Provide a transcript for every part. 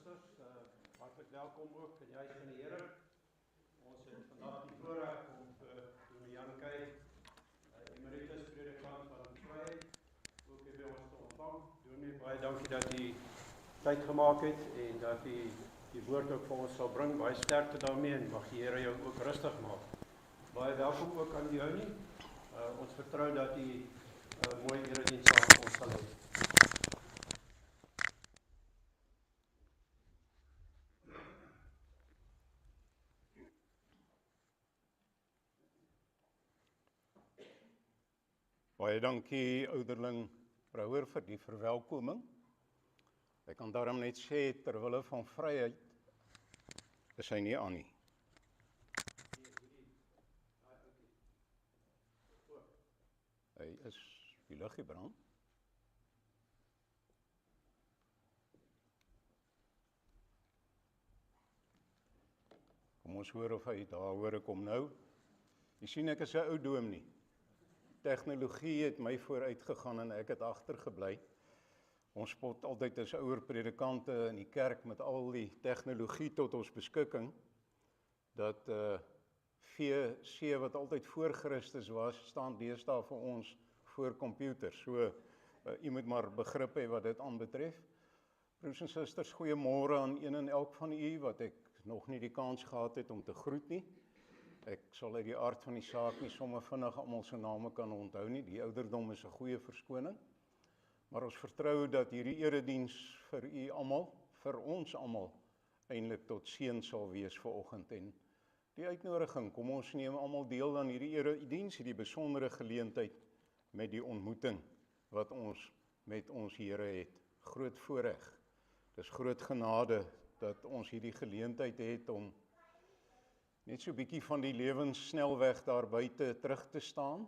Christus, hartelijk welkom ook in die huis van die Here. Ons het vandag die voorreg om Dominee Jan Kei, emeritus predikant van Vryheid, ook hier by ons te ontvang. Dominee, baie dankie dat u tyd gemaak het en dat u die woord ook vir ons sal bring. Baie sterkte daarmee en mag die Here jou ook rustig maak. Baie welkom ook aan Jonie. Ons vertrou dat u mooi erediens saam ons sal hê. Baie dankie ouderling Brouwer vir die verwelkoming. Ek kan daarom net sê, terwille van vryheid, is hy nie aan nie. Hy is die liggie brand. Kom ons hoor of hy daar hoor ek hom nou. Jy sien ek is 'n ou dominee. Tegnologie het my vooruit gegaan en ek het agtergebly. Ons spot altyd as ouer predikante in die kerk met al die tegnologie tot ons beskikking, dat VC wat altyd voor Christus was, staan deesdae vir ons voor computers. So, u moet maar begrip hê wat dit aanbetref. Broers en susters, goeiemôre aan een en elk van u wat ek nog nie die kans gehad het om te groet nie. Ek sal uit die aard van die saak nie sommer vinnig almal se name kan onthou nie. Die ouderdom is 'n goeie verskoning. Maar ons vertrou dat hierdie erediens vir u almal, vir ons almal, eintlik tot seën sal wees vanoggend. En die uitnodiging, kom ons neem almal deel aan hierdie erediens, hierdie besondere geleentheid met die ontmoeting wat ons met ons Here het. Groot voorreg. Dis groot genade dat ons hierdie geleentheid het om net so 'n bietjie van die lewenssnelweg daar buite terug te staan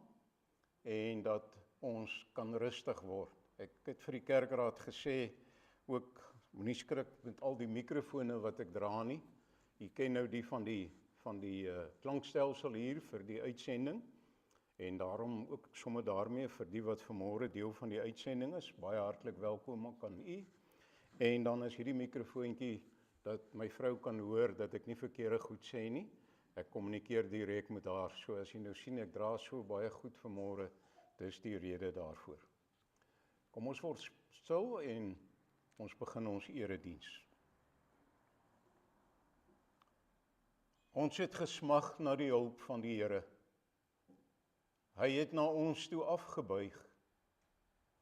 en dat ons kan rustig word. Ek het vir die kerkraad gesê, ook moenie skrik met al die mikrofone wat ek dra nie. Jy ken nou die van die klankstelsel hier vir die uitsending en daarom ook sommer daarmee vir die wat vanmôre deel van die uitsending is, baie hartlik welkom aan u. En dan is hierdie mikrofoontjie dat my vrou kan hoor dat ek nie verkeerde goed sê nie. Ek kommunikeer direk met haar, so as jy nou sien, ek dra so baie goed vanmôre, dis die rede daarvoor. Kom ons word stil en ons begin ons erediens. Ons het gesmag na die hulp van die Here. Hy het na ons toe afgebuig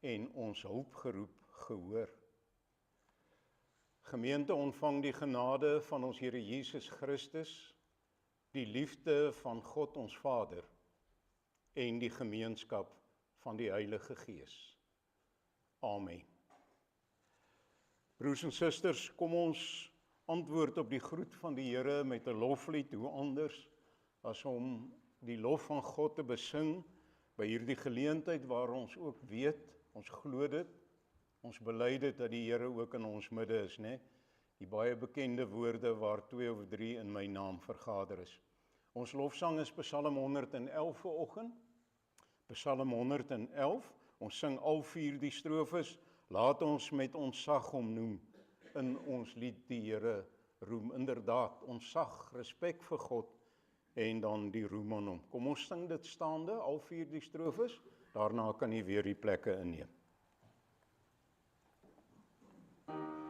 en ons hulp geroep gehoor. Gemeente, ontvang die genade van ons Here Jesus Christus, die liefde van God ons Vader en die gemeenskap van die Heilige Gees. Amen. Broers en susters, kom ons antwoord op die groet van die Here met 'n loflied, hoe anders as om die lof van God te besing by hierdie geleentheid waar ons ook weet, ons glo dit, ons bely dit dat die Here ook in ons midde is, né? Die baie bekende woorde waar 2 of 3 in my naam vergader is. Ons lofsang is Psalm 111 vanoggend. Psalm 111, ons sing al 4 die strofes, laat ons met ontzag hom noem, in ons lied die Here roem. Inderdaad, ontzag, respek vir God, en dan die roem aan hom. Kom ons sing dit staande, al 4 die strofes, daarna kan jy weer die plekke inneem. Song.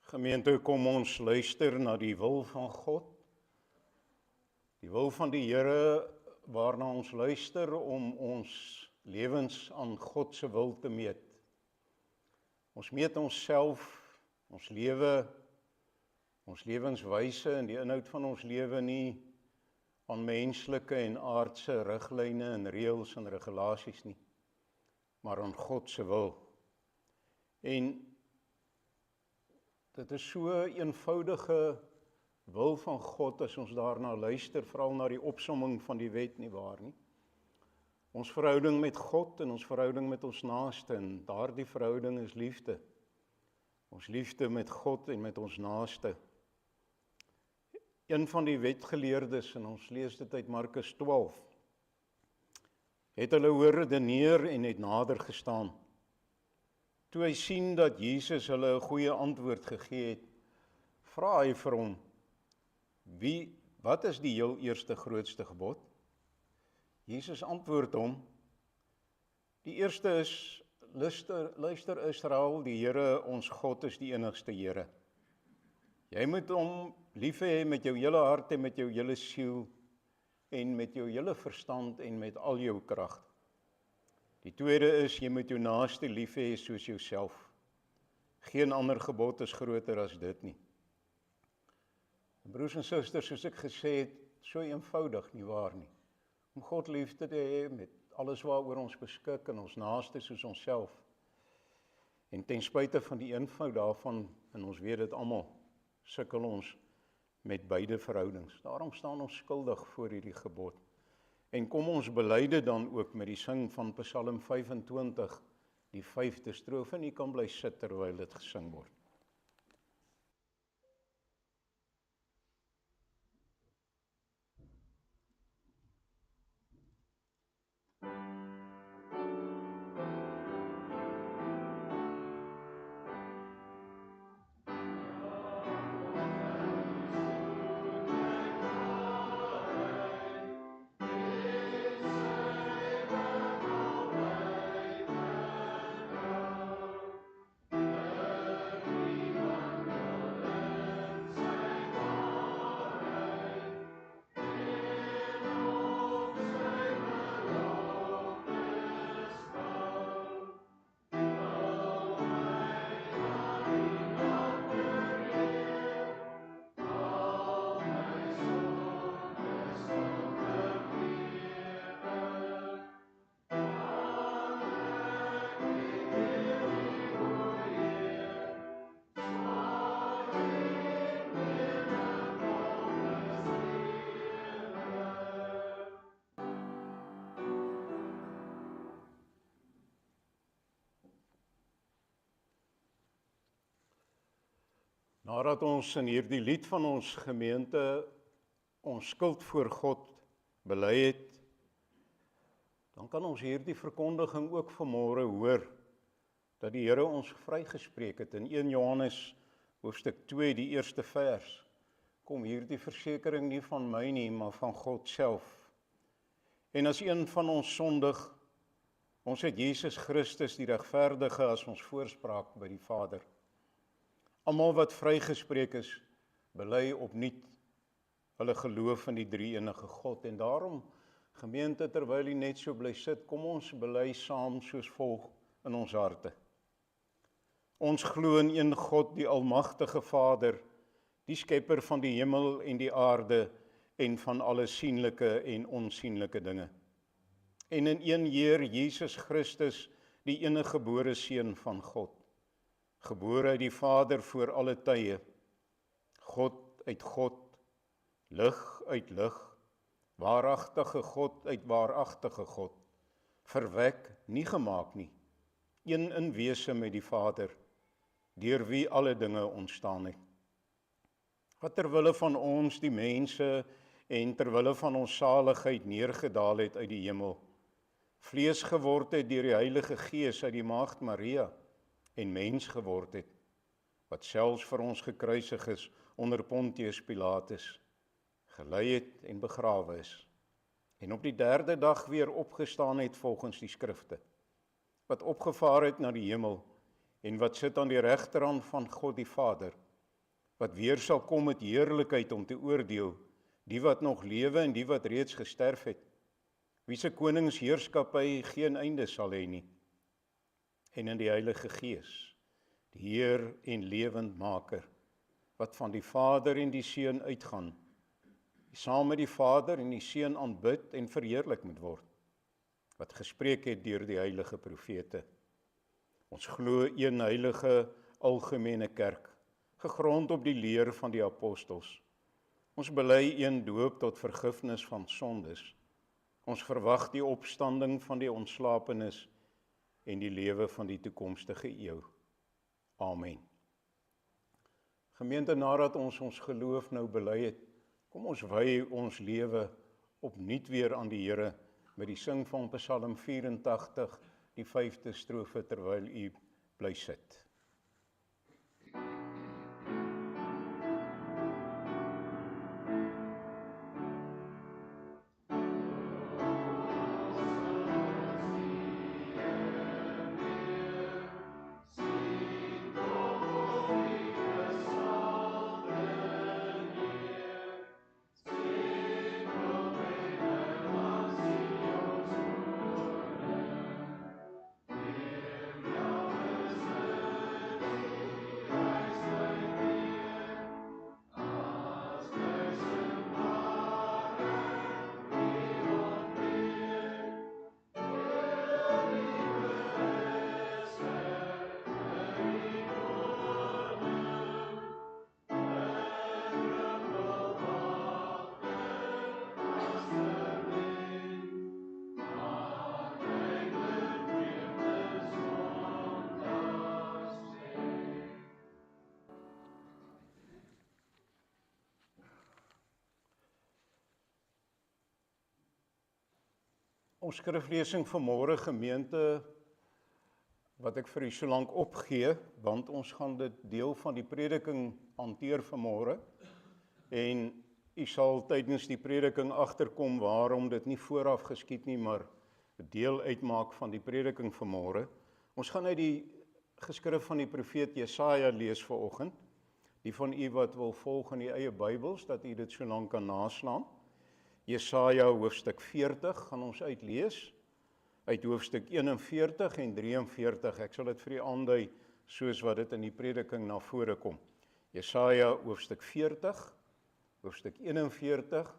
Gemeente, kom ons luister na die wil van God. Die wil van die Here waarna ons luister om ons lewens aan God se wil te meet. Ons meet onsself, ons lewe, ons lewenswyse en die inhoud van ons lewe nie aan menslike en aardse riglyne en reëls en regulasies nie, maar aan God se wil. En dit is so 'n eenvoudige wil van God as ons daarna luister, veral na die opsomming van die wet, nie waar nie. Ons verhouding met God en ons verhouding met ons naaste, en daardie verhouding is liefde. Ons liefde met God en met ons naaste. Een van die wetgeleerdes, en ons lees dit uit Markus 12, het hulle hoor redeneer en het nader gestaan. Toe hy sien dat Jesus hulle 'n goeie antwoord gegee het, vra hy vir hom, wat is die heel eerste grootste gebod? Jesus antwoord hom, die eerste is, luister Israel, die Here ons God is die enigste Here. Jy moet hom lief hê met jou hele hart en met jou hele siel en met jou hele verstand en met al jou krag. Die tweede is, jy moet jou naaste lief hê soos jouself. Geen ander gebod is groter as dit nie. Broers en susters, soos ek gesê het, so eenvoudig nie waar nie. Om God lief te hê met alles waaroor ons beskik en ons naaste soos onsself. En ten spyte van die eenvoud daarvan, en ons weet dit almal, sukkel ons met beide verhoudings. Daarom staan ons skuldig voor hierdie gebod. En kom ons bely dit dan ook met die sing van Psalm 25, die 5de strofe, en u kan bly sit terwyl dit gesing word. Nadat ons in hierdie lied van ons gemeente ons skuld voor God bely het, dan kan ons hierdie verkondiging ook vanmôre hoor, dat die Here ons vrygespreek het. In 1 Johannes hoofstuk 2, die eerste vers, kom hierdie versekering nie van my nie, maar van God self. En as een van ons sondig, ons het Jesus Christus die regverdige as ons voorspraak by die Vader. Almal wat vrygespreek is, bely opnuut hulle geloof in die drie-enige God. En daarom, gemeente, terwyl u net so bly sit, kom ons bely saam soos volg in ons harte. Ons glo in een God, die almagtige Vader, die skepper van die hemel en die aarde en van alle sienlike en onsienlike dinge. En in een Heer Jesus Christus, die enige gebore Seun van God, gebore uit die Vader voor alle tye, God uit God, lig uit lig, waaragtige God uit waaragtige God, verwek, nie gemaak nie, een in wese met die Vader, deur wie alle dinge ontstaan het. Wat terwille van ons die mense en terwille van ons saligheid neergedaal het uit die hemel, vlees geword het deur die Heilige Gees uit die Maagd Maria, en mens geword het, wat selfs vir ons gekruisig is onder Pontius Pilatus, gelei het en begrawe is, en op die 3de dag weer opgestaan het volgens die skrifte, wat opgevaar het na die hemel, en wat sit aan die regterhand van God die Vader, wat weer sal kom met heerlikheid om te oordeel, die wat nog lewe en die wat reeds gesterf het, wie se koningsheerskappy geen einde sal hê nie, en in die Heilige Gees, die Heer en lewendmaker, wat van die Vader en die Seun uitgaan, die saam met die Vader en die Seun aanbid en verheerlik moet word, wat gespreek het deur die heilige profete. Ons glo een heilige algemene kerk, gegrond op die leer van die apostels. Ons bely een doop tot vergifnis van sondes. Ons verwag die opstanding van die ontslapenes en die lewe van die toekomstige eeu. Amen. Gemeente, nadat ons geloof nou bely het, kom ons wy ons lewe opnuut weer aan die Here met die sing van Psalm 84, die 5de strofe, terwyl u bly sit. Ons skriflesing vanmôre, gemeente, wat ek vir u so lank opgee, want ons gaan dit deel van die prediking hanteer vanmôre, en u sal tydens die prediking agterkom waarom dit nie vooraf geskied nie, maar deel uitmaak van die prediking vanmôre. Ons gaan uit die geskrif van die profeet Jesaja lees vanoggend, die van u wat wil volg in die eie Bybels, dat u dit so lank kan naslaan. Jesaja hoofstuk 40 gaan ons uitlees, uit hoofstuk 41 en 43, ek sal dit vir u aandui soos wat dit in die prediking na vore kom. Jesaja hoofstuk 40, hoofstuk 41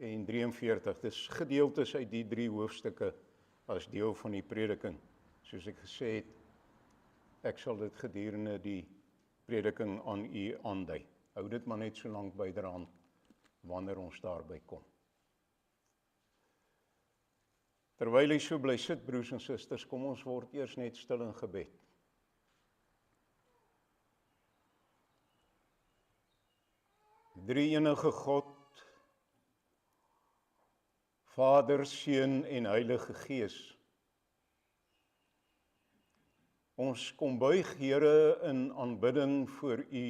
en 43, dis gedeeltes uit die 3 hoofstukke as deel van die prediking. Soos ek gesê het, ek sal dit gedurende die prediking aan u aandui. Hou dit maar net so lank byderhand, wanneer ons daarby kom. Terwyl jy so bly sit, broers en susters, kom ons word eers net stil in gebed. Drie-enige God, Vader, Seun en Heilige Gees. Ons kom buig, Here, in aanbidding voor u,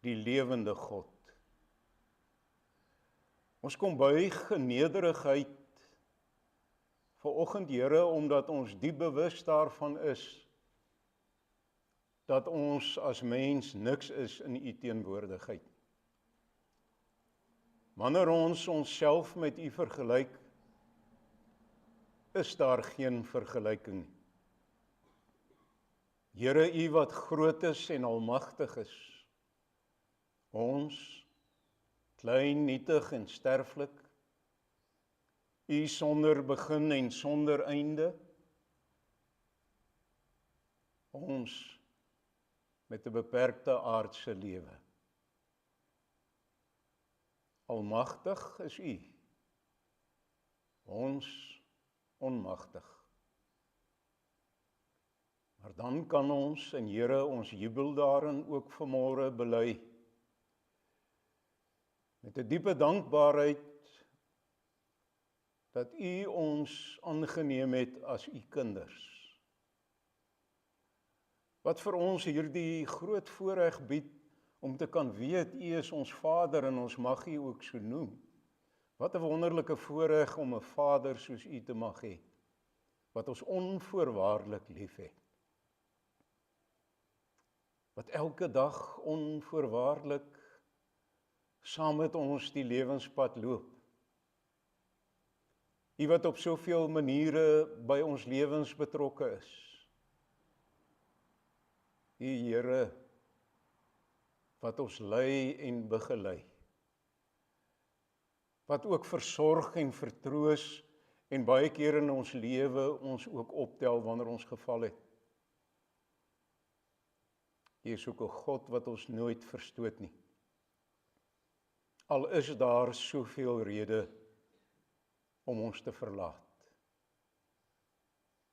die lewende God. Ons kom buig in nederigheid vanoggend, Here, omdat ons diep bewus daarvan is dat ons as mens niks is in u teenwoordigheid. Wanneer ons onsself met u vergelyk, is daar geen vergelyking. Here, u wat groot is en almagtig is, ons, klein, nietig en sterflik, u sonder begin en sonder einde, ons met 'n beperkte aardse lewe. Almagtig is u, ons onmagtig. Maar dan kan ons, en Here, ons jubel daarin ook vanmôre bely, met 'n diepe dankbaarheid, dat u ons aangeneem het as u kinders. Wat vir ons hierdie groot voorreg bied, om te kan weet, u is ons Vader en ons mag u ook so noem. Wat 'n wonderlike voorreg om 'n Vader soos u te mag hê, wat ons onvoorwaardelik lief het. wat elke dag onvoorwaardelik saam met ons die lewenspad loop. U wat op soveel maniere by ons lewens betrokke is. U Here wat ons lei en begelei. Wat ook versorg en vertroos en baie keer in ons lewe ons ook optel wanneer ons geval het. U is ook 'n God wat ons nooit verstoot nie. Al is daar soveel rede om ons te verlaat.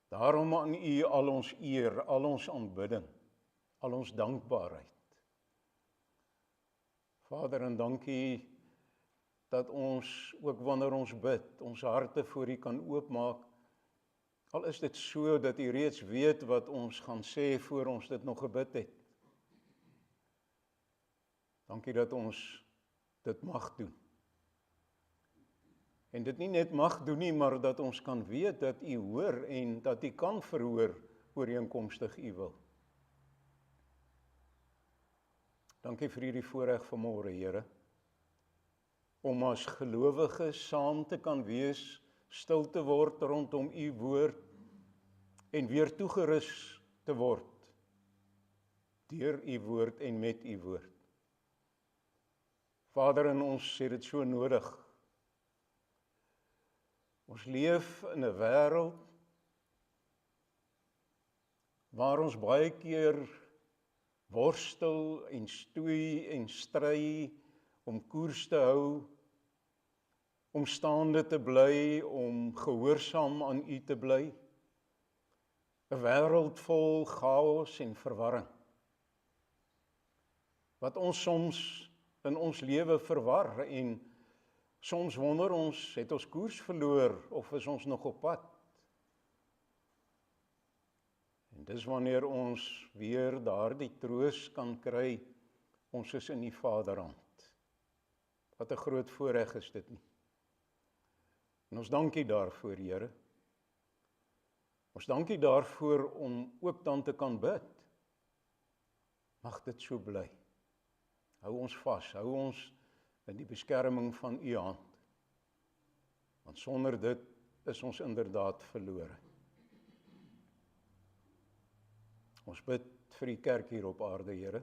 Daarom aan U al ons eer, al ons aanbidding, al ons dankbaarheid. Vader, en dankie dat ons, ook wanneer ons bid, ons harte voor U kan oopmaak, al is dit so dat U reeds weet wat ons gaan sê voor ons dit nog gebid het. Dankie dat ons dit mag doen. En dit nie net mag doen nie, maar dat ons kan weet dat U hoor en dat U kan verhoor ooreenkomstig U wil. Dankie vir hierdie voorreg vanmôre, Here, om as gelowiges saam te kan wees, stil te word rondom U woord en weer toegerus te word deur U woord en met U woord. Vader, en ons het dit so nodig. Ons leef in 'n wêreld waar ons baie keer worstel en stoei en stry om koers te hou, om staande te bly, om gehoorsaam aan U te bly. 'n Wêreld vol chaos en verwarring. Wat ons soms in ons lewe verwar en soms wonder ons, het ons koers verloor of is ons nog op pad? En dis wanneer ons weer daardie troos kan kry, ons is in die Vaderhand. Wat 'n groot voorreg is dit nie. En ons dank U daarvoor, Here. Ons dank U daarvoor om ook dan te kan bid. Mag dit so bly. Hou ons vas, hou ons in die beskerming van U hand. Want sonder dit is ons inderdaad verlore. Ons bid vir die kerk hier op aarde, Here.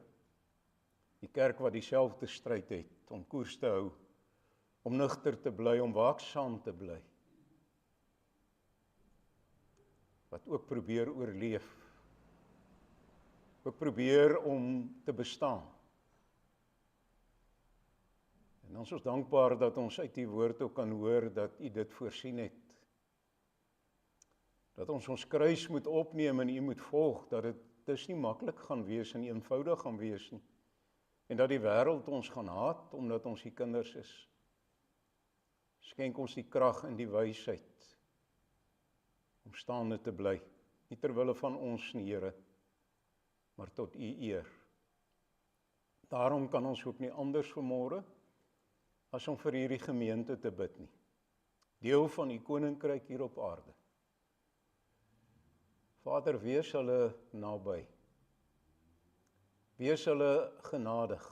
Die kerk wat dieselfde stryd het om koers te hou, om nugter te bly, om waaksaam te bly. Wat ook probeer oorleef. Ook probeer om te bestaan. En ons is dankbaar dat ons uit die woord ook kan hoor dat U dit voorsien het. Dat ons kruis moet opneem en U moet volg, dat dit dus nie maklik gaan wees en nie eenvoudig gaan wees nie. En dat die wêreld ons gaan haat, omdat ons die kinders is. Skenk ons die krag en die wysheid om staande te bly, nie ter wille van ons nie, Here, maar tot U eer. Daarom kan ons ook nie anders vanmôre as om vir hierdie gemeente te bid nie. Deel van U koninkryk hier op aarde. Vader, wees hulle naby. Wees hulle genadig.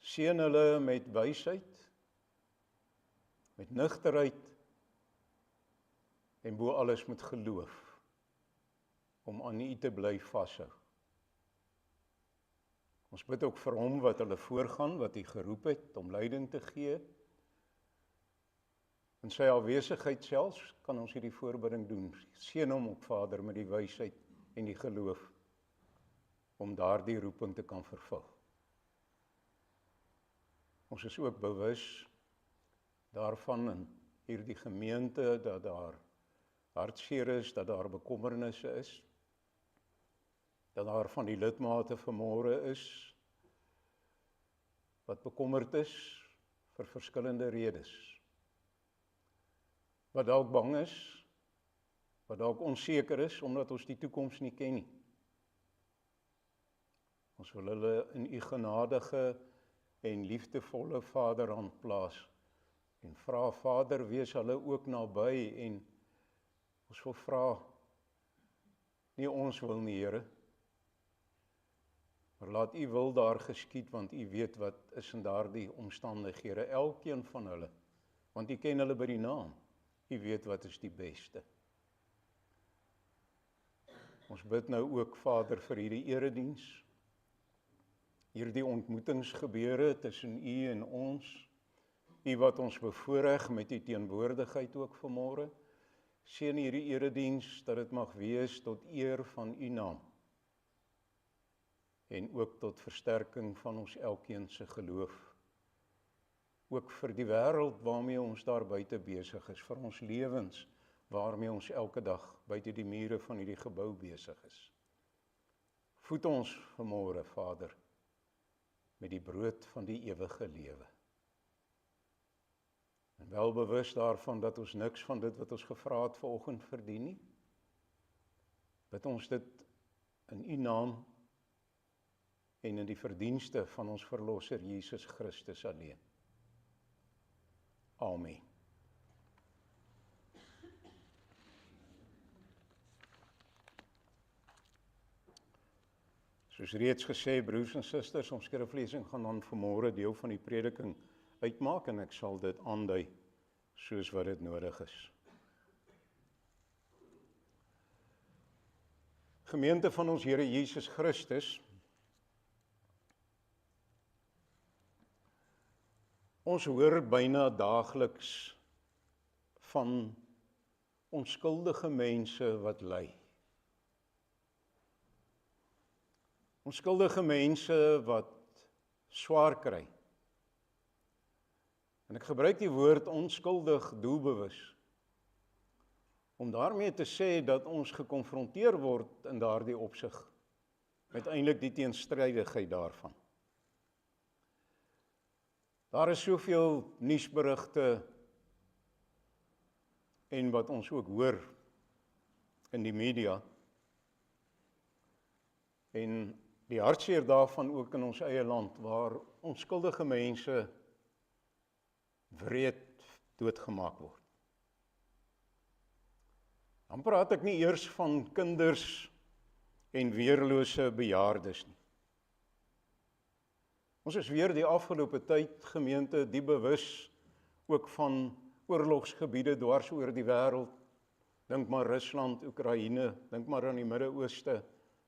Seën hulle met wysheid, met nugterheid en bo alles met geloof, om aan U te bly vashou. Ons bid ook vir hom wat hulle voorgaan, wat U geroep het om leiding te gee. In sy afwesigheid selfs kan ons hierdie voorbidding doen. Seën hom op, Vader, met die wysheid en die geloof om daardie roeping te kan vervul. Ons is ook bewus daarvan in hierdie gemeente dat daar hartseer is, dat daar bekommernisse is, dat daar van die lidmate vanmôre is wat bekommerd is vir verskillende redes. Wat dalk bang is, wat dalk onseker is omdat ons die toekoms nie ken nie. Ons wil hulle in U genadige en liefdevolle Vaderhand plaas en vra, Vader, wees hulle ook naby en ons wil vra, nie ons wil nie, Here, Maar laat u wil daar geskied, want u weet wat is in daardie omstandighede, elkeen van hulle. Want u ken hulle by die naam. U weet wat is die beste. Ons bid nou ook, Vader, vir hierdie erediens, hierdie ontmoetingsgebeure tussen u en ons, u wat ons bevoorreg met u teenwoordigheid ook vanmôre. Seën hierdie erediens dat dit mag wees tot eer van u naam. En ook tot versterking van ons elkeen se geloof. Ook vir die wêreld waarmee ons daar buite besig is, vir ons lewens waarmee ons elke dag buite die mure van hierdie gebou besig is. Voed ons vanmôre, Vader, met die brood van die ewige lewe. En wel bewus daarvan dat ons niks van dit wat ons gevra het vanoggend verdien nie. Bid ons dit in u naam en in die verdienste van ons verlosser Jesus Christus alleen. Amen. Soos reeds gesê, broers en susters, ons skriflesing gaan dan vanmôre deel van die prediking uitmaak en ek sal dit aandui soos wat dit nodig is. Gemeente van ons Here Jesus Christus, ons hoor byna daagliks van onskuldige mense wat ly. Onskuldige mense wat swaar kry. En ek gebruik die woord onskuldig doelbewus, om daarmee te sê dat ons gekonfronteer word in daardie opsig, met eintlik die teenstrydigheid daarvan. Daar is soveel nuusberigte en wat ons ook hoor in die media, en die hartseer daarvan ook in ons eie land, waar onskuldige mense wreed doodgemaak word. Dan praat ek nie eers van kinders en weerlose bejaardes nie. Ons is weer die afgelope tyd, gemeente, die bewus ook van oorlogsgebiede dwars oor die wêreld. Dink maar Rusland, Oekraïne, dink maar aan die Midde-Ooste,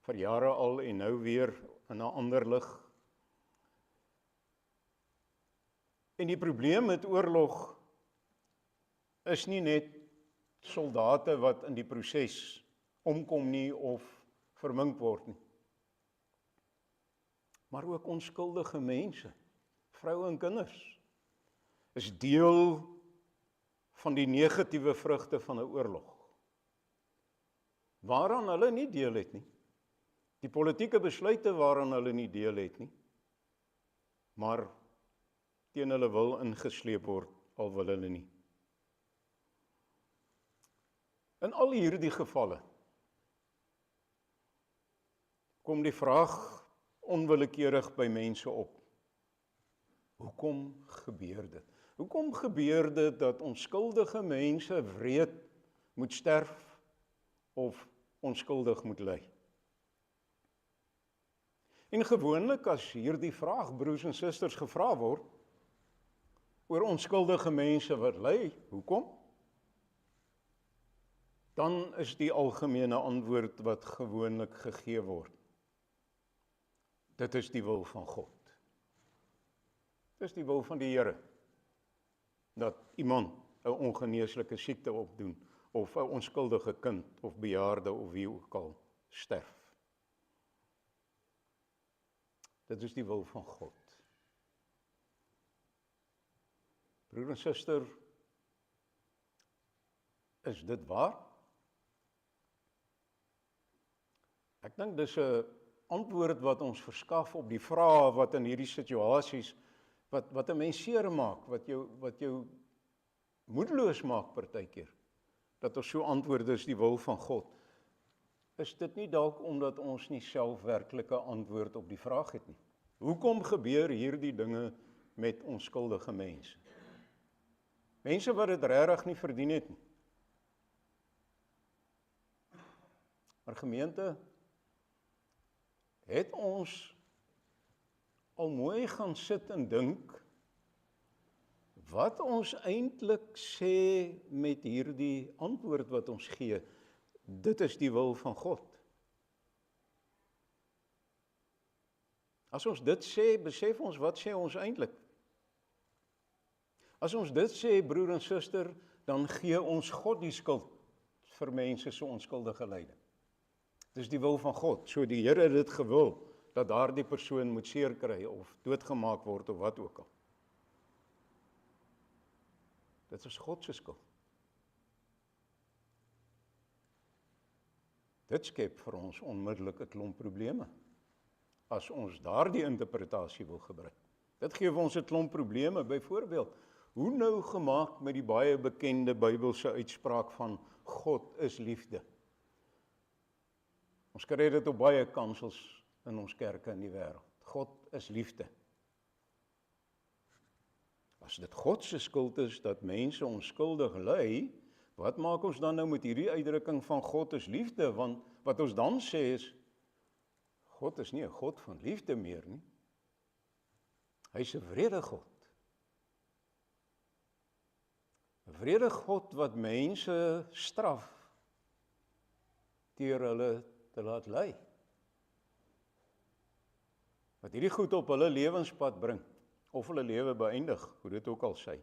vir jare al en nou weer in 'n ander lig. En die probleem met oorlog is nie net soldate wat in die proses omkom nie of vermink word nie, maar ook onskuldige mense, vroue en kinders, is deel van die negatiewe vrugte van 'n oorlog, waaraan hulle nie deel het nie. Die politieke besluite waaraan hulle nie deel het nie, maar teen hulle wil ingesleep word, al wil hulle nie. In al hierdie gevalle kom die vraag onwillekeurig by mense op. Hoekom gebeur dit? Hoekom gebeur dit dat onskuldige mense wreed moet sterf of onskuldig moet ly? En gewoonlik as hierdie vraag, broers en susters, gevra word oor onskuldige mense wat ly, hoekom? Dan is die algemene antwoord wat gewoonlik gegee word: dit is die wil van God. Dit is die wil van die Here, dat iemand 'n ongeneeslike siekte opdoen, of 'n onskuldige kind, of bejaarde, of wie ook al, sterf. Dit is die wil van God. Broer en suster, is dit waar? Ek dink dis 'n antwoord wat ons verskaf op die vrae wat in hierdie situasies, wat 'n mens seermaak, wat jou moedeloos maak partykeer, dat ons so antwoord, is die wil van God. Is dit nie dalk omdat ons nie self werklike antwoord op die vraag het nie? Hoekom gebeur hierdie dinge met onskuldige mense? Mense wat dit regtig nie verdien het nie. Maar gemeente, het ons al mooi gaan sit en dink, wat ons eintlik sê met hierdie antwoord wat ons gee, dit is die wil van God. As ons dit sê, besef ons, wat sê ons eintlik? As ons dit sê, broer en suster, dan gee ons God die skuld vir mense so onskuldige lyding. Dis die wil van God. So die Here het dit gewil, dat daardie persoon moet seer kry, of doodgemaak word, of wat ook al. Dit is God se skuld. Dit skep vir ons onmiddellik 'n klomp probleme, as ons daardie interpretasie wil gebruik. Dit gee vir ons 'n klomp probleme, byvoorbeeld, hoe nou gemaak met die baie bekende Bybelse uitspraak van God is liefde. Ons kry dit op baie kansels in ons kerke in die wêreld. God is liefde. As dit God se skuld is dat mense onskuldig ly, wat maak ons dan nou met hierdie uitdrukking van God is liefde? Want wat ons dan sê is, God is nie 'n God van liefde meer nie. Hy is 'n wrede God. 'n Wrede God wat mense straf deur hulle te laat ly. Wat hierdie goed op hulle lewenspad bring, of hulle lewe beëindig, hoe dit ook al sê.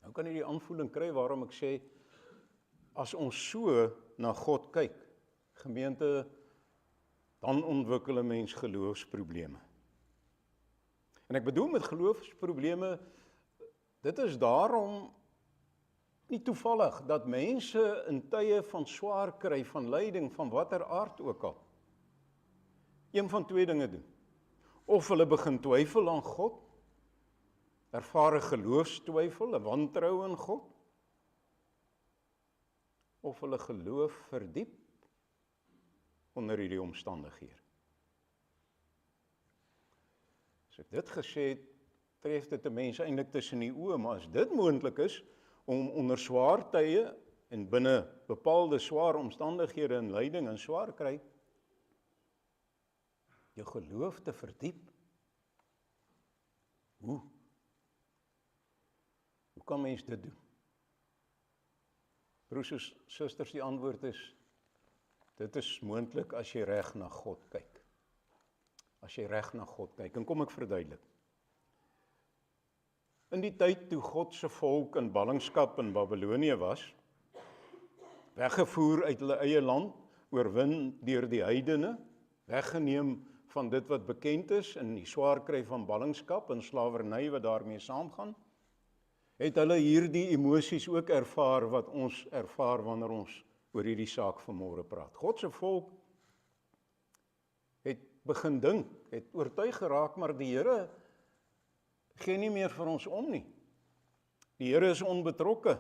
Nou kan jy die aanvoeling kry waarom ek sê, as ons so na God kyk, gemeente, dan ontwikkel 'n mens geloofsprobleme. En ek bedoel met geloofsprobleme, dit is daarom nie toevallig dat mense in tye van swaar kry, van lyding, van watter aard ook al, een van twee dinge doen. Of hulle begin twyfel aan God, ervaar 'n geloofstwyfel, 'n wantrou in God, of hulle geloof verdiep onder hierdie omstandighede. As ek dit gesê het, tref dit 'n mens eintlik tussen die oë, maar as dit moontlik is, om onder swaar tye en binne bepaalde swaar omstandighede en lyding en swaar kry, jou geloof te verdiep. Hoe kan mens dit doen? Broers en susters, die antwoord is, dit is moontlik as jy reg na God kyk. As jy reg na God kyk, en kom ek verduidelik. In die tyd toe God se volk in ballingskap in Babylonië was, weggevoer uit hulle eie land, oorwin deur die heidene, weggeneem van dit wat bekend is, in die swaar kry van ballingskap en slawerny wat daarmee saamgaan, het hulle hierdie emosies ook ervaar wat ons ervaar wanneer ons oor hierdie saak vanmôre praat. God se volk het begin dink, het oortuig geraak, maar die Here gee nie meer vir ons om nie. Die Here is onbetrokke.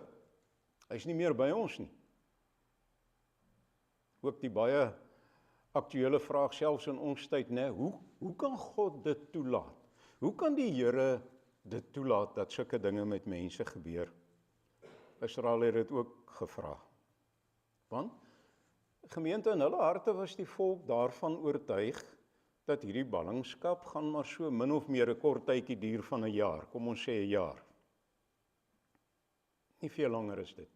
Hy is nie meer by ons nie. Ook die baie aktuele vraag selfs in ons tyd, hoe kan God dit toelaat? Hoe kan die Here dit toelaat dat sulke dinge met mense gebeur? Israel het dit ook gevra. Want gemeente, in hulle harte was die volk daarvan oortuig dat hierdie ballingskap gaan maar so min of meer 'n kort tydjie duur van 'n jaar, kom ons sê 'n jaar. Nie veel langer is dit.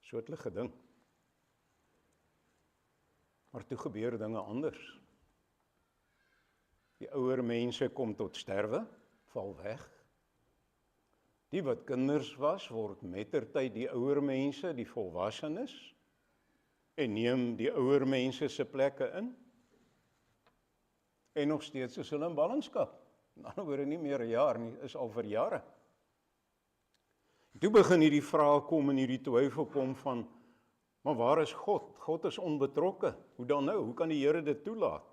So het hulle gedink. Maar toe gebeur dinge anders. Die ouer mense kom tot sterwe, val weg. Die wat kinders was, word mettertyd die ouer mense, die volwassenes, en neem die ouer mense se plekke in. En nog steeds is hulle in ballingskap. In ander woorde nie meer 'n jaar nie, is al vir jare. Toe begin hierdie vrae kom en hierdie twyfel kom van, maar waar is God? God is onbetrokke. Hoe dan nou? Hoe kan die Here dit toelaat?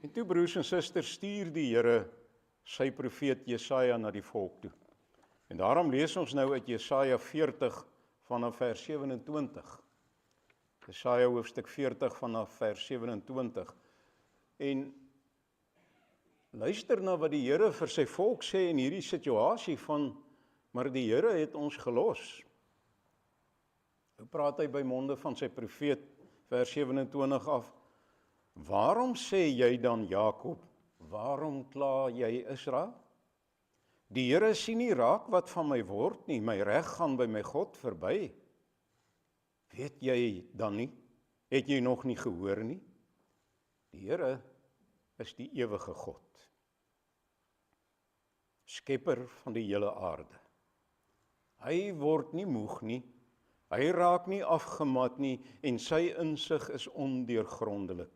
En toe, broers en susters, stuur die Here sy profeet Jesaja na die volk toe. En daarom lees ons nou uit Jesaja 40 vanaf vers 27. Jesaja hoofstuk 40 vanaf vers 27. En luister na wat die Here vir sy volk sê in hierdie situasie van, maar die Here het ons gelos. Nou praat hy by monde van sy profeet, vers 27 af, Waarom sê jy dan Jakob, waarom kla jy Israel? Die Here sien nie raak wat van my word nie, my reg gaan by my God verby. Weet jy dan nie? Het jy nog nie gehoor nie? Die Here is die ewige God, skepper van die hele aarde. Hy word nie moeg nie, hy raak nie afgemat nie en sy insig is ondeurgrondelik.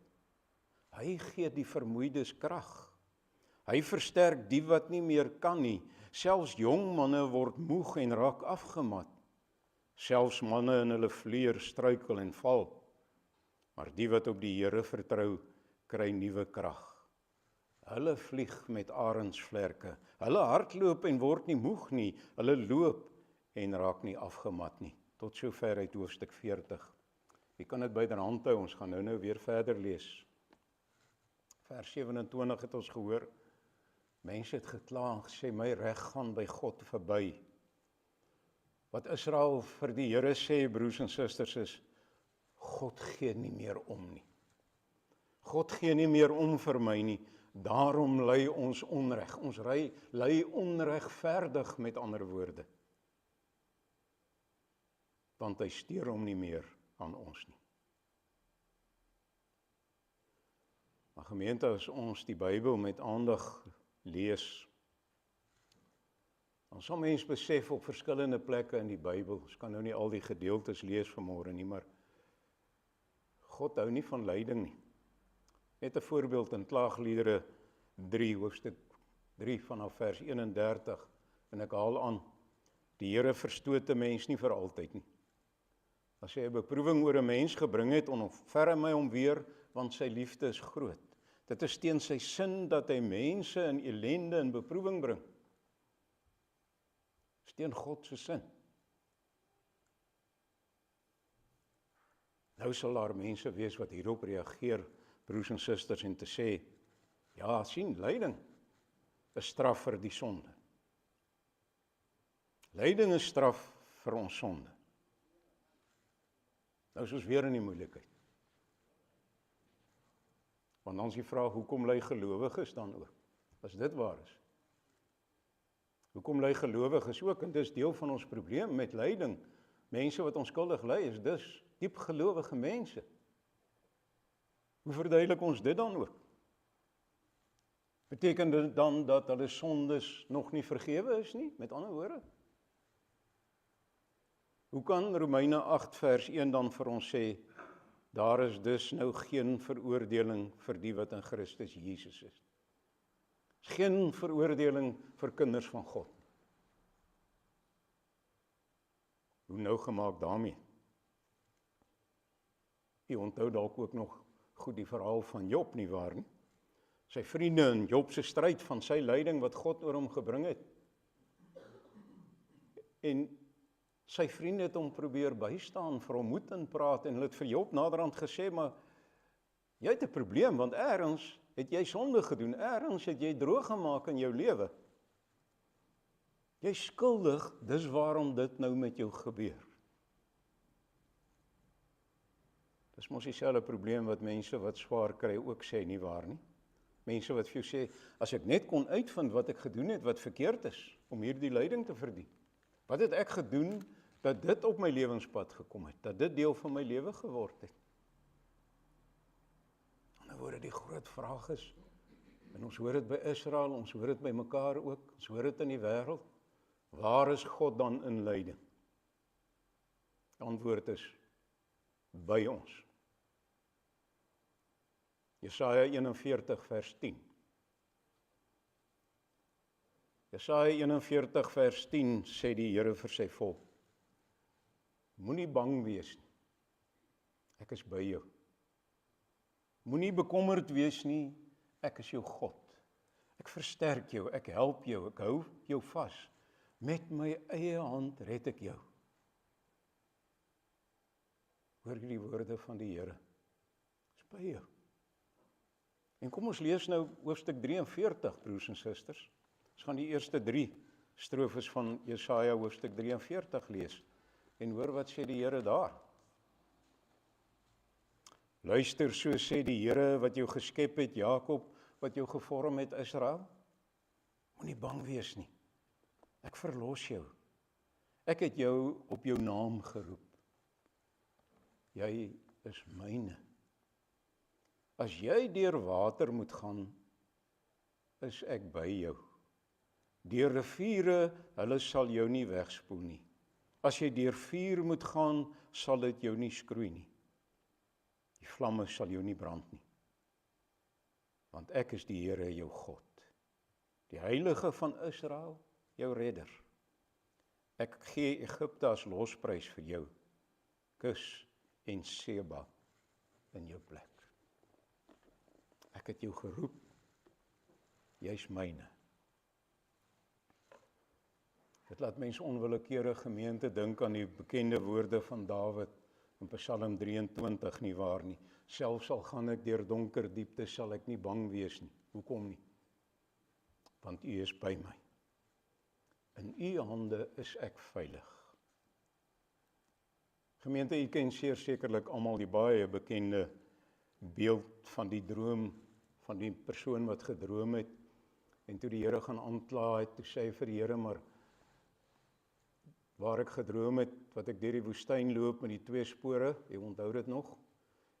Hy gee die vermoeides krag. Hy versterk die wat nie meer kan nie. Selfs jong manne word moeg en raak afgemat. Selfs manne in hulle vleuer struikel en val. Maar die wat op die Here vertrou, kry nuwe krag. Hulle vlieg met arendsvlerke. Hulle hardloop en word nie moeg nie. Hulle loop en raak nie afgemat nie. Tot sover uit hoofstuk 40. Jy kan dit byderhand hou, ons gaan nou weer verder lees. Vers 27 het ons gehoor, mense het gekla en gesê, my reg gaan by God verby. Wat Israel vir die Here sê, broers en susters, is, God gee nie meer om nie. God gee nie meer om vir my nie, daarom ly ons onreg. Ons ly onregverdig, met ander woorde. Want hy steur hom nie meer aan ons nie. Maar gemeente, as ons die Bybel met aandag lees, dan sal mens besef op verskillende plekke in die Bybel, ons kan nou nie al die gedeeltes lees vanmôre nie, maar God hou nie van lyding nie. Net 'n voorbeeld in Klaagliedere 3, hoofstuk 3 vanaf vers 31, en ek haal aan, die Here verstoot 'n mens nie vir altyd nie. As hy 'n beproewing oor 'n mens gebring het, ontferm hy hom weer, want sy liefde is groot. Dit is teen sy sin dat hy mense in ellende en beproewing bring. Dit is teen God se sin. Nou sal daar mense wees wat hierop reageer, broers en susters, en te sê, ja, sien, lyding is straf vir die sonde. Lyding is straf vir ons sonde. Nou is ons weer in die moeilikheid. Want dan is die vraag, hoekom ly gelowiges dan ook? As dit waar is. Hoekom ly gelowiges ook? En dis deel van ons probleem met lyding. Mense wat onskuldig ly, is dus diep gelowige mense. Hoe verduidelik ons dit dan ook? Beteken dit dan dat hulle sondes nog nie vergewe is nie? Met ander woorde? Hoe kan Romeine 8 vers 1 dan vir ons sê, daar is dus nou geen veroordeling vir die wat in Christus Jesus is. Geen veroordeling vir kinders van God. Hoe nou gemaak daarmee? Jy onthou dalk ook nog goed die verhaal van Job, nie waar nie? Sy vriende in Job se stryd van sy lyding wat God oor hom gebring het. En sy vriende het hom probeer bystaan, vir hom moed inpraat, en hulle het vir Job naderhand gesê, maar jy het 'n probleem, want ergens het jy sonde gedoen, ergens het jy droog gemaak in jou lewe. Jy is skuldig, dis waarom dit nou met jou gebeur. Dis mos dieselfde probleem wat mense wat swaar kry ook sê, nie waar nie? Mense wat vir jou sê, as ek net kon uitvind wat ek gedoen het, wat verkeerd is, om hierdie lyding te verdien. Wat het ek gedoen, dat dit op my lewenspad gekom het, dat dit deel van my lewe geword het? En dan word die groot vraag is, en ons hoor dit by Israel, ons hoor dit by mekaar ook, ons hoor dit in die wêreld, waar is God dan in lyding? Die antwoord is, by ons. Jesaja 41 vers 10. Jesaja 41 vers 10 sê die Here vir sy volk, moenie bang wees nie, ek is by jou. Moenie bekommerd wees nie, ek is jou God. Ek versterk jou, ek help jou, ek hou jou vas. Met my eie hand red ek jou. Hoor jy die woorde van die Here? Ek is by jou. En kom ons lees nou hoofstuk 43, broers en susters. Ons gaan die eerste 3 strofes van Jesaja hoofstuk 43 lees. En hoor wat sê die Here daar. Luister, so sê die Here wat jou geskep het, Jakob, wat jou gevorm het, Israel. Moenie bang wees nie. Ek verlos jou. Ek het jou op jou naam geroep. Jy is myne. As jy deur water moet gaan, is ek by jou. Deur riviere, hulle sal jou nie wegspoel nie. As jy deur vuur moet gaan, sal dit jou nie skroei nie. Die vlamme sal jou nie brand nie. Want ek is die Here jou God, die Heilige van Israel, jou redder. Ek gee Egipte as losprys vir jou, Kus en Seba in jou plek. Ek het jou geroep, jy's myne. Dit laat mense onwillekeurig gemeente dink aan die bekende woorde van Dawid in Psalm 23, nie waar nie. Selfs al gaan ek deur donker diepte, sal ek nie bang wees nie. Hoekom nie? Want U is by my. In U hande is ek veilig. Gemeente, U ken sekerlik almal die baie bekende beeld van die droom van die persoon wat gedroom het en toe die Here gaan aankla het, toe sê hy vir die Here, maar waar ek gedroom het, wat ek deur die woestyn loop met die 2 spore, jy onthou dit nog?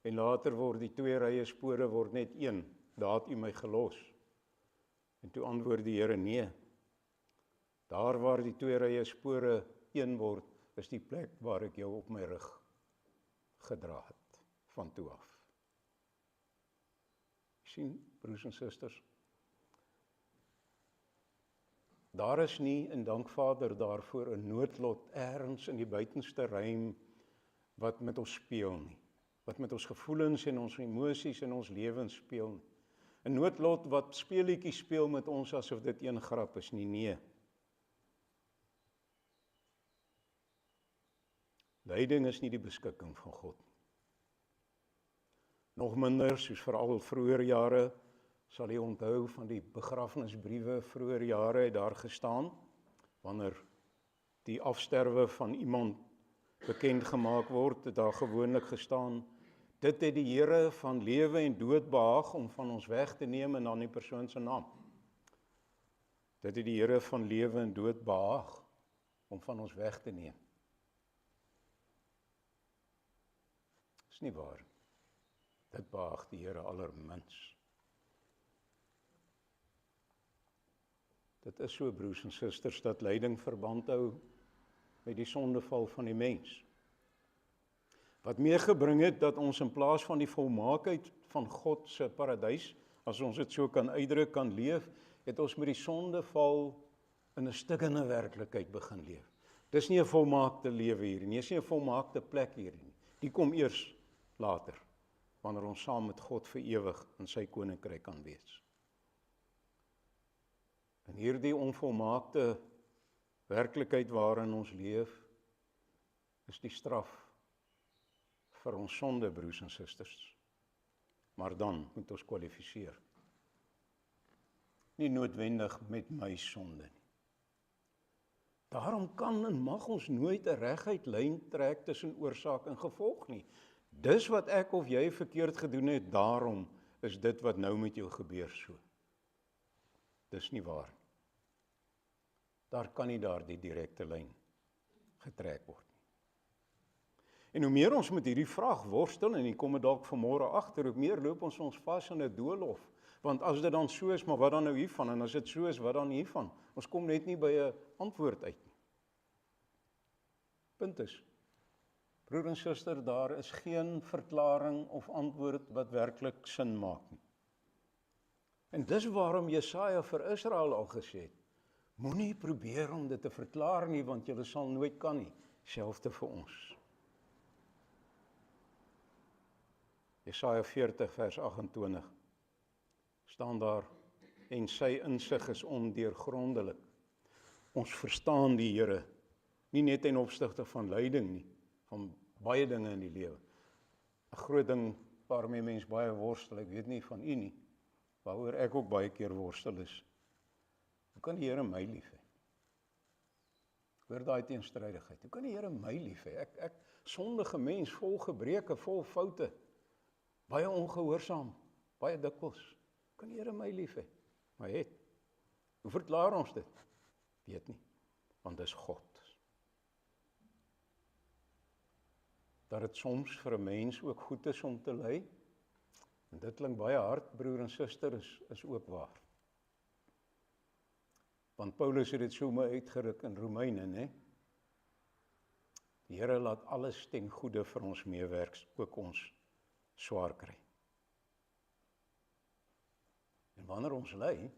En later word die 2 rye spore word net 1, daar het U my gelos. En toe antwoord die Here, nee, daar waar die 2 rye spore 1 word, is die plek waar ek jou op my rug gedra het, van toe af. Sien, broers en susters, daar is nie, en dank Vader daarvoor, 'n noodlot ergens in die buitenste ruim wat met ons speel nie, wat met ons gevoelens en ons emosies en ons lewens speel nie. 'n noodlot wat speelietjies speel met ons asof dit een grap is nie, nee. Lyding is nie die beskikking van God. Nog minder, soos veral vroeër jare, sal jy onthou van die begrafnisbriewe vroeër jare het daar gestaan, wanneer die afsterwe van iemand bekend gemaak word, het daar gewoonlik gestaan, dit het die Here van lewe en dood behaag om van ons weg te neem en dan die persoon se naam. Dit het die Here van lewe en dood behaag om van ons weg te neem. Dis nie waar. Dit behaag die Here allermins. Dit is so, broers en susters, dat lyding verband hou met die sondeval van die mens. Wat meegebring het dat ons in plaas van die volmaaktheid van God se paradys, as ons dit so kan uitdruk, kan leef, het ons met die sondeval in 'n stikkende werklikheid begin leef. Dis nie 'n volmaakte lewe hier nie, dis nie 'n volmaakte plek hier nie. Die kom eers later, wanneer ons saam met God vir ewig in sy koninkryk kan wees. En hierdie onvolmaakte werklikheid waarin ons leef, is die straf vir ons sonde, broers en susters. Maar dan moet ons kwalifiseer. Nie noodwendig met my sonde nie. Daarom kan en mag ons nooit 'n reguit lyn trek tussen oorsaak en gevolg nie. Dis wat ek of jy verkeerd gedoen het, daarom is dit wat nou met jou gebeur so. Dis nie waar. Daar kan nie daardie direkte lyn getrek word nie. En hoe meer ons met hierdie vraag worstel, en ek kom dit dalk vanmôre agter, hoe meer loop ons vas in 'n doolhof. Want as dit dan so is, maar wat dan nou hiervan? En as dit so is, wat dan hiervan? Ons kom net nie by 'n antwoord uit nie. Punt is, broer en suster, daar is geen verklaring of antwoord wat werklik sin maak nie. En dis waarom Jesaja vir Israel al gesê het, moenie probeer om dit te verklaar nie, want julle sal nooit kan nie, selfs vir ons. Jesaja 40 vers 28 staan daar, en sy insig is ondeurgrondelik. Ons verstaan die Here, nie net ten opsigte van lyding nie, van baie dinge in die lewe. 'n Groot ding waarmee mens baie worstel, ek weet nie van u nie, waaroor ek ook baie keer worstel is, hoe kan die Here my lief hê? Hoor daai teenstrydigheid, hoe kan die Here my lief hê? Ek sondige mens, vol gebreke, vol foute. baie ongehoorsaam, baie dikwels. Kan die Here my lief hê? Maar het. Hoe verklaar ons dit? Weet nie, want dis God. Dat dit soms vir 'n mens ook goed is om te ly, en dit klink baie hard, broer en suster, is ook waar. Want Paulus het dit so mooi uitgeruk in Romeine, né? Die Here laat alles ten goeie vir ons meewerk, ook ons swaar kry. En wanneer ons ly,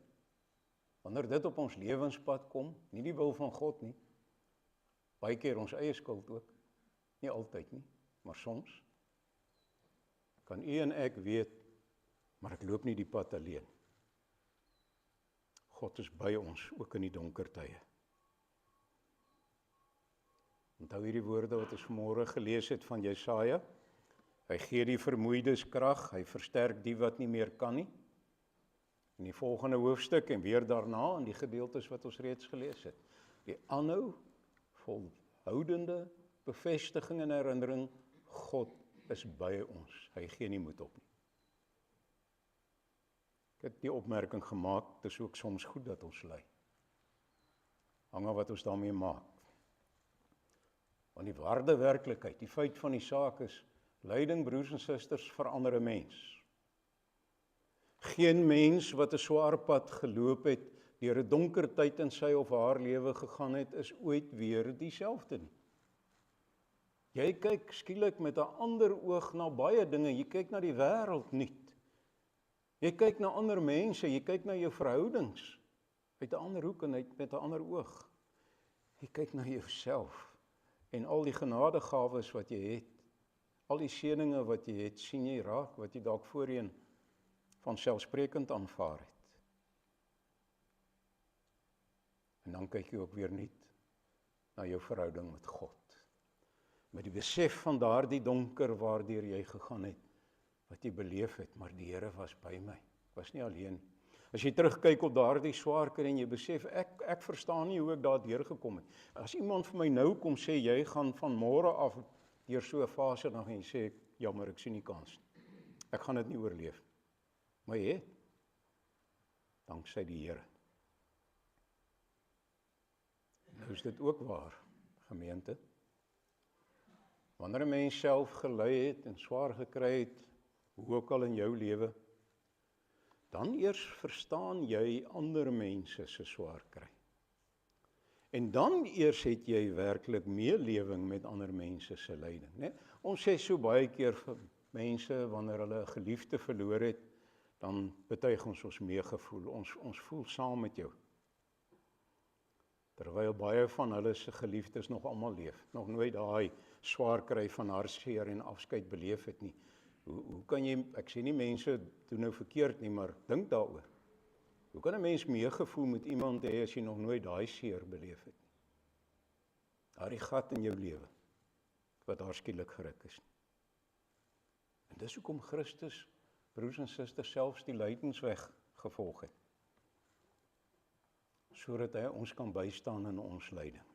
wanneer dit op ons lewenspad kom, nie die wil van God nie, baie keer ons eie skuld ook, nie altyd nie, maar soms, kan u en ek weet, maar ek loop nie die pad alleen. God is by ons, ook in die donker tye. Onthou hierdie woorde wat ons vanmôre gelees het van Jesaja. Hy gee die vermoeides krag, hy versterk die wat nie meer kan nie. In die volgende hoofstuk en weer daarna, in die gedeeltes wat ons reeds gelees het. Die aanhou, volhoudende bevestiging en herinnering, God is by ons, hy gee nie moed op nie. Ek het die opmerking gemaak, dit is ook soms goed dat ons ly. Hang af wat ons daarmee maak. Want die harde werklikheid, die feit van die saak is, lyding, broers en susters, verander 'n mens. Geen mens wat 'n swaar pad geloop het, deur 'n donker tyd in sy of haar lewe gegaan het, is ooit weer dieselfde nie. Jy kyk skielik met 'n ander oog na baie dinge, jy kyk na die wêreld nuut. Jy kyk na ander mense, jy kyk na jou verhoudings, uit 'n ander hoek en met 'n ander oog. Jy kyk na jouself, en al die genadegawes wat jy het, al die seëninge wat jy het, sien jy raak, wat jy dalk voorheen van selfsprekend aanvaar het. En dan kyk jy ook weer nuut na jou verhouding met God. Met die besef van daardie donker waardeur jy gegaan het, wat jy beleef het, maar die Here was by my. Ek was nie alleen nie. As jy terugkyk op daardie swaar kry en jy besef, ek verstaan nie hoe ek daar deurgekom het. As iemand vir my nou kom sê, jy gaan van môre af deur so 'n fase, dan gaan jy sê, jammer, ek sien nie kans nie. Ek gaan dit nie oorleef. Maar jy het, danksy die Here. Nou is dit ook waar, gemeente. Wanneer 'n mens self gely het en swaar gekry het, hoe ook al in jou lewe, dan eers verstaan jy ander mense se swaar kry. En dan eers het jy werklik meelewing met ander mense se lyding, né? Ons sê so baie keer vir mense wanneer hulle 'n geliefde verloor het, dan betuig ons meegevoel, ons voel saam met jou. Terwyl baie van hulle se geliefdes nog almal leef, nog nooit daai swaar kry van hartseer en afskeid beleef het nie. Hoe kan jy, ek sê nie mense doen nou verkeerd nie, maar dink daaroor. Hoe kan 'n mens meegevoel met iemand hê as jy nog nooit daai seer beleef het nie? Daardie gat in jou lewe, wat daar skielik geruk is. En dis hoekom Christus, broers en susters, selfs die lydingsweg gevolg het. Sodat hy ons kan bystaan in ons lyding.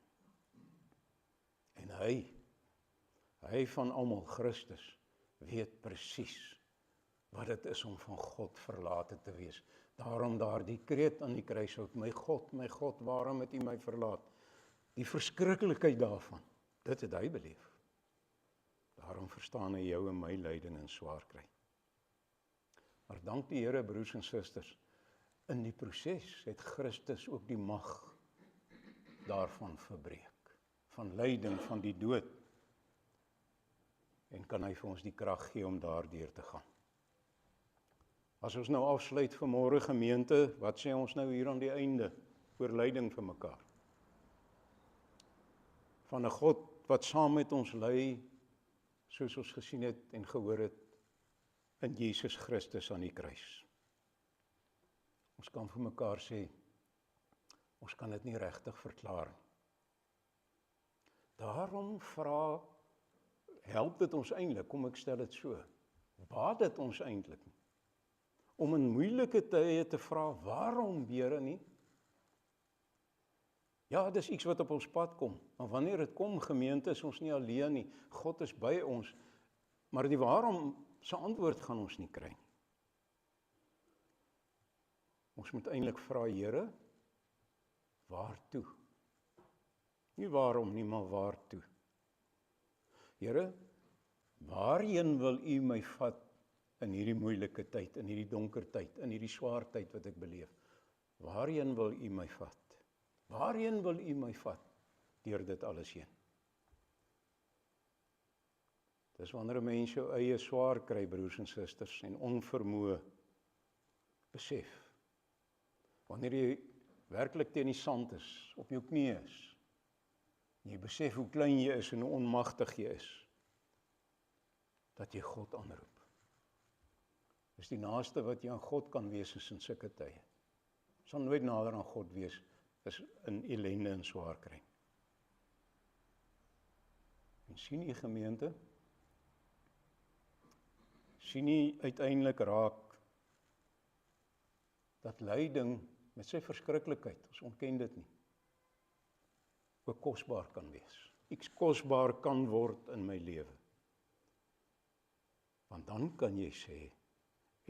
En hy van almal, Christus, weet presies wat dit is om van God verlate te wees. Daarom daardie kreet aan die kruishout, my God, waarom het U my verlaat? Die verskriklikheid daarvan, dit het hy beleef. Daarom verstaan hy jou en my lyding en swaar kry. Maar dank die Here, broers en susters, in die proses het Christus ook die mag daarvan verbreek, van lyding, van die dood, en kan hy vir ons die krag gee om daardeur te gaan. As ons nou afsluit vanmôre gemeente, wat sê ons nou hier aan die einde, oor lyding vir mekaar? Van 'n God wat saam met ons ly, soos ons gesien het en gehoor het, in Jesus Christus aan die kruis. Ons kan vir mekaar sê, ons kan dit nie regtig verklaar nie. Daarom help dit ons eintlik, kom ek stel dit so, baat dit ons eintlik nie, om in moeilike tye te vra, waarom Here nie? Ja, dis iets wat op ons pad kom, maar wanneer dit kom, gemeente, is ons nie alleen nie, God is by ons, maar die waarom So antwoord gaan ons nie kry nie. Ons moet eintlik vra, Here, waartoe? Nie waarom nie, maar waartoe? Here, waarheen wil U my vat in hierdie moeilike tyd, in hierdie donker tyd, in hierdie swaar tyd wat ek beleef? Waarheen wil U my vat? Waarheen wil U my vat deur dit alles heen? Dis wanneer 'n mens jou eie swaar kry, broers en susters, en onvermoë besef. Wanneer jy werklik teen die sand is, op jou knie is, en jy besef hoe klein jy is en hoe onmagtig jy is, dat jy God aanroep. Dis die naaste wat jy aan God kan wees is in sulke tye. Sal nooit nader aan God wees is in ellende en swaar kry. En sien jy gemeente? Sien jy uiteindelik raak dat lyding met sy verskriklikheid, ons ontken dit nie, ook kosbaar kan wees. Iets kosbaar kan word in my lewe. Want dan kan jy sê,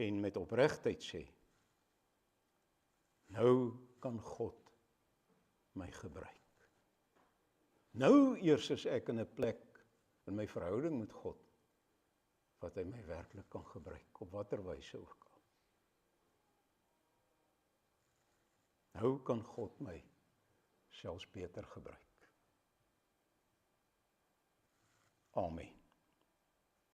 en met opregtheid sê, nou kan God my gebruik. Nou eers is ek in 'n plek in my verhouding met God, wat hy my werklik kan gebruik, op watter wyse ook al. Nou kan God my selfs beter gebruik. Amen.